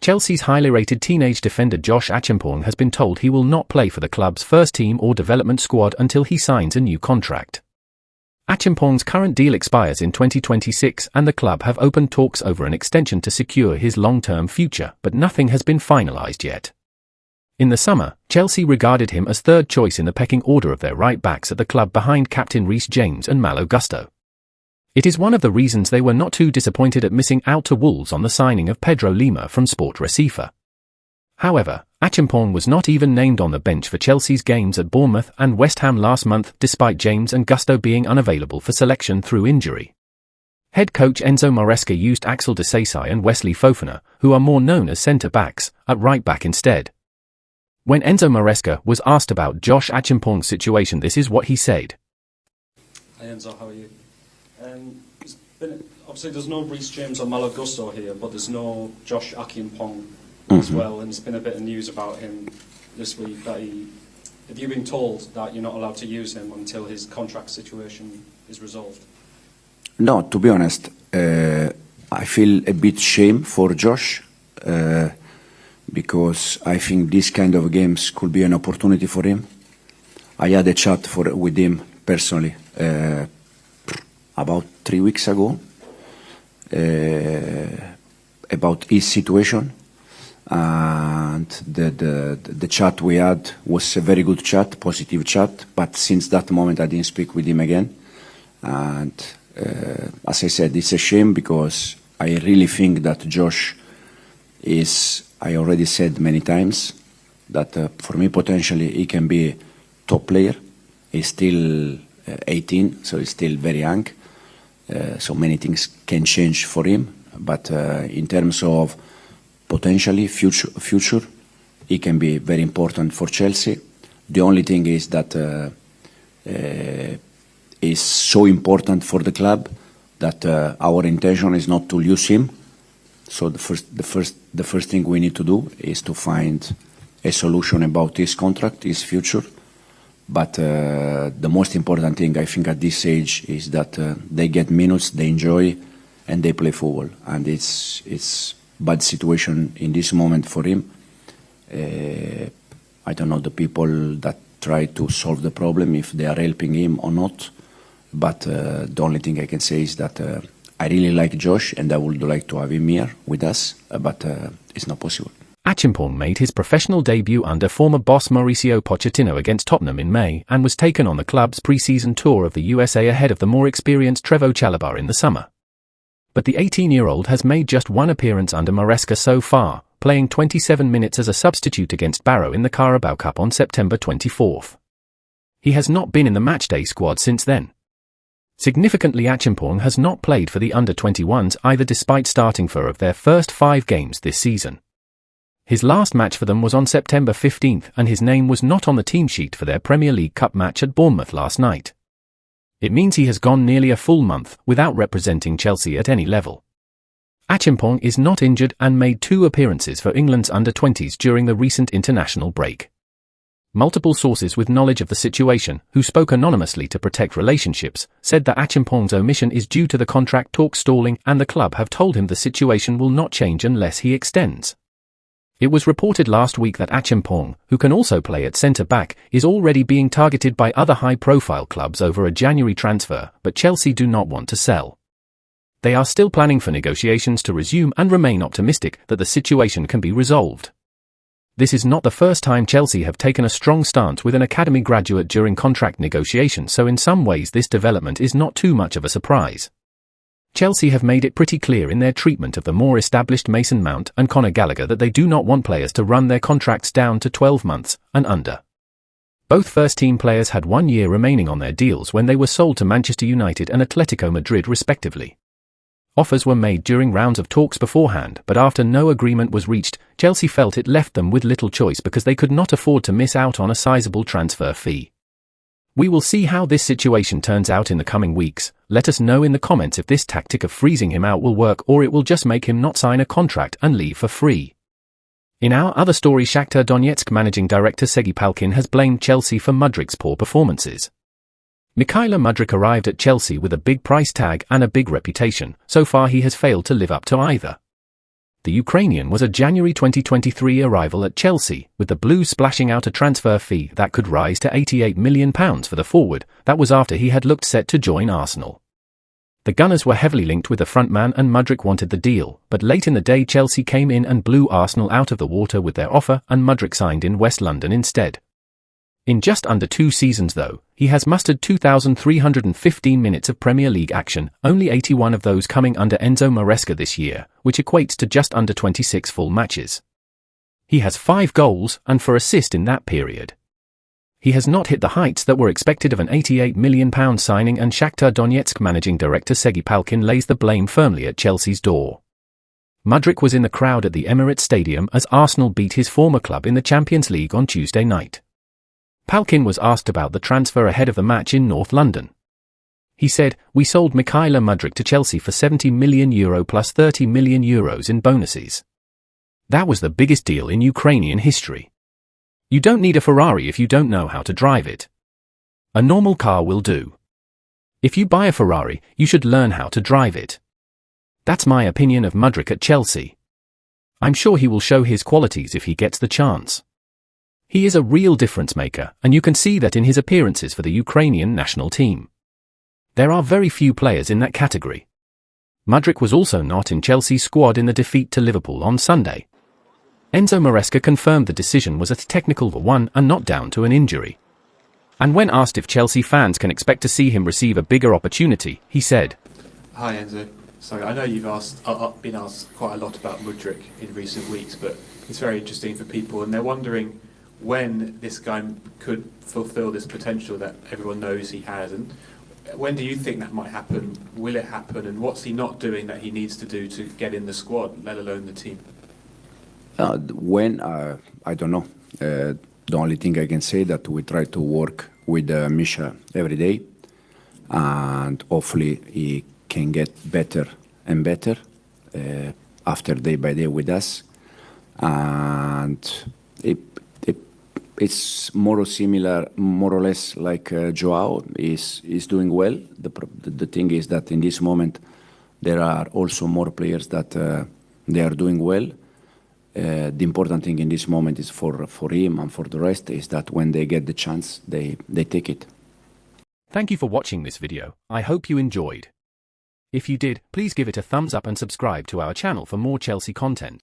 Chelsea's highly rated teenage defender Josh Acheampong has been told he will not play for the club's first team or development squad until he signs a new contract. Acheampong's current deal expires in 2026 and the club have opened talks over an extension to secure his long-term future, but nothing has been finalised yet. In the summer, Chelsea regarded him as third choice in the pecking order of their right-backs at the club behind captain Reece James and Malo Gusto. It is one of the reasons they were not too disappointed at missing out to Wolves on the signing of Pedro Lima from Sport Recife. However, Acheampong was not even named on the bench for Chelsea's games at Bournemouth and West Ham last month despite James and Gusto being unavailable for selection through injury. Head coach Enzo Maresca used Axel Disasi and Wesley Fofana, who are more known as centre-backs, at right-back instead. When Enzo Maresca was asked about Josh Acheampong's situation, this is what he said. Hi Enzo, how are you? Obviously there's no Reece James or Malo Gusto here, but there's no Josh Acheampong as well, and there's been a bit of news about him this week that have you been told that you're not allowed to use him until his contract situation is resolved? No, to be honest, I feel a bit shame for Josh because I think this kind of games could be an opportunity for him. I had a chat with him personally about 3 weeks ago about his situation. And the chat we had was a very good chat, positive chat, but since that moment I didn't speak with him again. And as I said, it's a shame because I really think that Josh is, I already said many times, that for me potentially he can be a top player. He's still 18, so he's still very young. So many things can change for him, but in terms of potentially future, he can be very important for Chelsea. The only thing is that is so important for the club that our intention is not to lose him. So the first thing we need to do is to find a solution about his contract, his future. But the most important thing I think at this age is that they get minutes, they enjoy, and they play football. And it's bad situation in this moment for him. I don't know the people that try to solve the problem, if they are helping him or not. But the only thing I can say is that I really like Josh and I would like to have him here with us, but it's not possible. Acheampong made his professional debut under former boss Mauricio Pochettino against Tottenham in May and was taken on the club's pre-season tour of the USA ahead of the more experienced Trevoh Chalobah in the summer. But the 18-year-old has made just one appearance under Maresca so far, playing 27 minutes as a substitute against Barrow in the Carabao Cup on September 24th. He has not been in the matchday squad since then. Significantly, Acheampong has not played for the under-21s either despite starting 4 of their first 5 games this season. His last match for them was on September 15th and his name was not on the team sheet for their Premier League Cup match at Bournemouth last night. It means he has gone nearly a full month without representing Chelsea at any level. Acheampong is not injured and made 2 appearances for England's under-20s during the recent international break. Multiple sources with knowledge of the situation, who spoke anonymously to protect relationships, said that Acheampong's omission is due to the contract talk stalling and the club have told him the situation will not change unless he extends. It was reported last week that Acheampong, who can also play at centre-back, is already being targeted by other high-profile clubs over a January transfer, but Chelsea do not want to sell. They are still planning for negotiations to resume and remain optimistic that the situation can be resolved. This is not the first time Chelsea have taken a strong stance with an academy graduate during contract negotiations, so in some ways this development is not too much of a surprise. Chelsea have made it pretty clear in their treatment of the more established Mason Mount and Conor Gallagher that they do not want players to run their contracts down to 12 months and under. Both first-team players had 1 year remaining on their deals when they were sold to Manchester United and Atletico Madrid respectively. Offers were made during rounds of talks beforehand, but after no agreement was reached, Chelsea felt it left them with little choice because they could not afford to miss out on a sizable transfer fee. We will see how this situation turns out in the coming weeks. Let us know in the comments if this tactic of freezing him out will work or it will just make him not sign a contract and leave for free. In our other story, Shakhtar Donetsk managing director Sergiy Palkin has blamed Chelsea for Mudryk's poor performances. Mykhailo Mudryk arrived at Chelsea with a big price tag and a big reputation. So far he has failed to live up to either. The Ukrainian was a January 2023 arrival at Chelsea, with the Blues splashing out a transfer fee that could rise to £88 million for the forward. That was after he had looked set to join Arsenal. The Gunners were heavily linked with the frontman and Mudryk wanted the deal, but late in the day Chelsea came in and blew Arsenal out of the water with their offer, and Mudryk signed in West London instead. In just under 2 seasons though, he has mustered 2,315 minutes of Premier League action, only 81 of those coming under Enzo Maresca this year, which equates to just under 26 full matches. He has 5 goals and 4 assists in that period. He has not hit the heights that were expected of an £88 million signing, and Shakhtar Donetsk managing director Sergiy Palkin lays the blame firmly at Chelsea's door. Mudryk was in the crowd at the Emirates Stadium as Arsenal beat his former club in the Champions League on Tuesday night. Palkin was asked about the transfer ahead of the match in North London. He said, "We sold Mykhailo Mudryk to Chelsea for €70 million plus €30 million in bonuses. That was the biggest deal in Ukrainian history. You don't need a Ferrari if you don't know how to drive it. A normal car will do. If you buy a Ferrari, you should learn how to drive it." That's my opinion of Mudryk at Chelsea. I'm sure he will show his qualities if he gets the chance. He is a real difference maker, and you can see that in his appearances for the Ukrainian national team. There are very few players in that category. Mudryk was also not in Chelsea's squad in the defeat to Liverpool on Sunday. Enzo Maresca confirmed the decision was a technical one and not down to an injury. And when asked if Chelsea fans can expect to see him receive a bigger opportunity, he said, "Hi Enzo. So I know you've been asked quite a lot about Mudryk in recent weeks, but it's very interesting for people, and they're wondering when this guy could fulfil this potential that everyone knows he has, and when do you think that might happen? Will it happen? And what's he not doing that he needs to do to get in the squad, let alone the team?" I don't know. The only thing I can say that we try to work with Misha every day, and hopefully he can get better and better after day by day with us, and it's more or less like Joao is doing well. The thing is that in this moment there are also more players that they are doing well. The important thing in this moment is for him and for the rest is that when they get the chance, they take it. Thank you for watching this video. I hope you enjoyed. If you did, please give it a thumbs up and subscribe to our channel for more Chelsea content.